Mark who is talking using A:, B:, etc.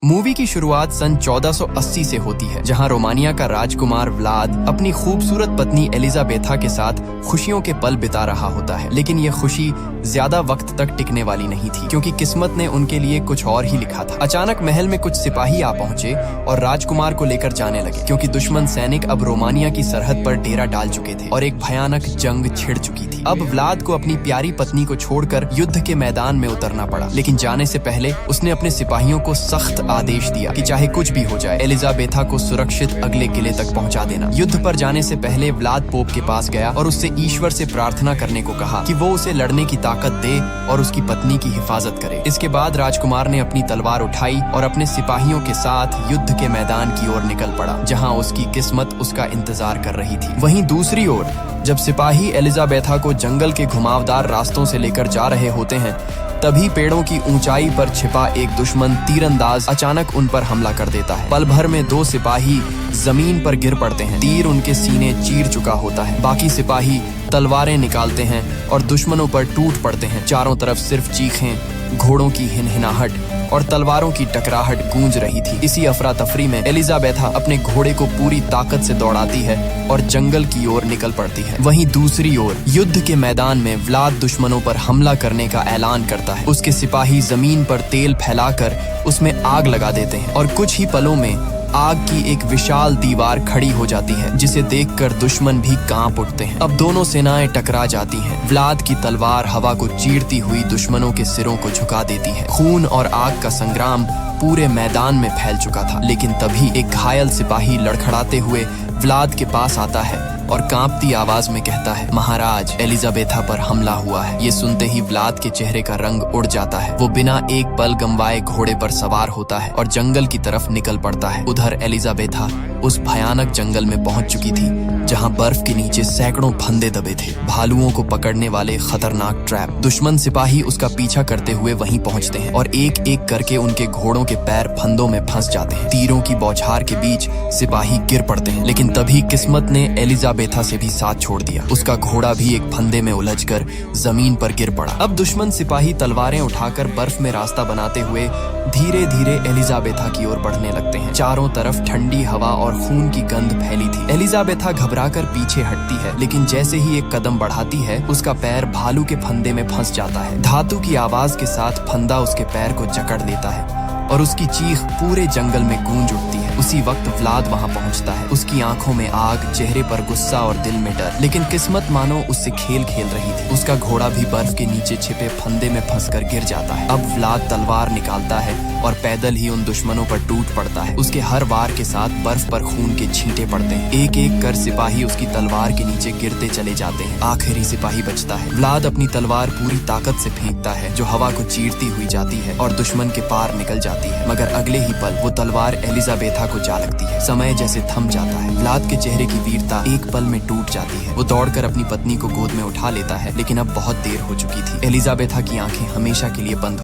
A: Movie की शुरुआत सन 1480 से होती है, जहां रोमानिया का राजकुमार व्लाद अपनी खूबसूरत पत्नी एलिजाबेथा के साथ खुशियों के पल बिता रहा होता है। लेकिन ये खुशी ज्यादा वक्त तक टिकने वाली नहीं थी, क्योंकि किस्मत ने उनके लिए कुछ और ही लिखा था। अचानक महल में कुछ सिपाही आ पहुंचे और राजकुमार को लेकर जाने लगे, क्योंकि दुश्मन सैनिक अब रोमानिया की सरहद पर डेरा डाल चुके थे और एक भयानक जंग छिड़ चुकी थी। अब व्लाद को अपनी प्यारी पत्नी को छोड़कर युद्ध के मैदान में उतरना पड़ा, लेकिन जाने से पहले उसने अपने सिपाहियों को सख्त आदेश दिया कि चाहे कुछ भी हो जाए, एलिजाबेथा को सुरक्षित अगले किले तक पहुंचा देना। युद्ध पर जाने से पहले व्लाद पोप के पास गया और उससे ईश्वर से प्रार्थना करने को कहा कि वो उसे लड़ने की ताकत दे और उसकी पत्नी की हिफाजत करे। इसके बाद राजकुमार ने अपनी तलवार उठाई और अपने सिपाहियों के साथ युद्ध के मैदान की ओर निकल पड़ा, जहां उसकी किस्मत उसका इंतजार कर रही थी। वहीं दूसरी ओर जब सिपाही एलिजाबेथा को जंगल के घुमावदार रास्तों से लेकर जा रहे होते हैं, तभी पेड़ों की ऊंचाई पर छिपा एक दुश्मन तीरंदाज अचानक उन पर हमला कर देता है। पल भर में दो सिपाही जमीन पर गिर पड़ते हैं। तीर उनके सीने चीर चुका होता है। बाकी सिपाही तलवारें निकालते हैं और दुश्मनों पर टूट पड़ते हैं। चारों तरफ सिर्फ चीखें, घोड़ों की हिनहिनाहट और तलवारों की टकराहट गूंज रही थी। इसी अफरा तफरी में एलिजाबेथा अपने घोड़े को पूरी ताकत से दौड़ाती है और जंगल की ओर निकल पड़ती है। वहीं दूसरी ओर युद्ध के मैदान में व्लाद दुश्मनों पर हमला करने का ऐलान करता है। उसके सिपाही जमीन पर तेल फैलाकर उसमें आग लगा देते हैं और कुछ ही पलों में आग की एक विशाल दीवार खड़ी हो जाती है, जिसे देखकर दुश्मन भी कांप उठते हैं। अब दोनों सेनाएं टकरा जाती हैं। व्लाद की तलवार हवा को चीरती हुई दुश्मनों के सिरों को झुका देती है। खून और आग का संग्राम पूरे मैदान में फैल चुका था, लेकिन तभी एक घायल सिपाही लड़खड़ाते हुए व्लाद के पास आता है और कांपती आवाज में कहता है, महाराज, एलिजाबेथा पर हमला हुआ है। ये सुनते ही व्लाद के चेहरे का रंग उड़ जाता है। वो बिना एक पल गंवाए घोड़े पर सवार होता है और जंगल की तरफ निकल पड़ता है। उधर एलिजाबेथा उस भयानक जंगल में पहुंच चुकी थी, जहां बर्फ के नीचे सैकड़ों फंदे दबे थे, भालुओं को पकड़ने वाले खतरनाक ट्रैप। दुश्मन सिपाही उसका पीछा करते हुए वहीं पहुंचते हैं और एक एक करके उनके घोड़ों के पैर फंदों में फंस जाते हैं। तीरों की बौछार के बीच सिपाही गिर पड़ते हैं, लेकिन तभी किस्मत ने एलिजाबेथा से भी साथ छोड़ दिया। उसका घोड़ा भी एक फंदे में उलझकर जमीन पर गिर पड़ा। अब दुश्मन सिपाही तलवारें उठाकर बर्फ में रास्ता बनाते हुए धीरे धीरे एलिजाबेथा की ओर बढ़ने लगते हैं। चारों तरफ ठंडी हवा और खून की गंध फैली थी। एलिजाबेथा घबराकर पीछे हटती है, लेकिन जैसे ही एक कदम बढ़ाती है, उसका पैर भालू के फंदे में फंस जाता है। धातु की आवाज के साथ फंदा उसके पैर को जकड़ लेता है और उसकी चीख पूरे जंगल में गूंज उठती है। उसी वक्त व्लाद वहां पहुंचता है। उसकी आंखों में आग, चेहरे पर गुस्सा और दिल में डर, लेकिन किस्मत मानो उससे खेल खेल रही थी। उसका घोड़ा भी बर्फ के नीचे छिपे फंदे में फंसकर गिर जाता है। अब व्लाद तलवार निकालता है और पैदल ही उन दुश्मनों पर टूट पड़ता है। उसके हर वार के साथ बर्फ पर खून के छींटे पड़ते हैं। एक एक कर सिपाही उसकी तलवार के नीचे गिरते चले जाते हैं। आखिरी सिपाही बचता है। व्लाद अपनी तलवार पूरी ताकत से फेंकता है, जो हवा को चीरती हुई जाती है और दुश्मन के पार निकल जाती है। मगर अगले ही पल वो तलवार एलिजाबेथा को जा लगती है। समय जैसे थम जाता है। व्लाद के चेहरे की वीरता एक पल में टूट जाती है। वो दौड़कर अपनी पत्नी को गोद में उठा लेता है, लेकिन अब बहुत देर हो चुकी थी। एलिजाबेथा की आंखें हमेशा के लिए बंद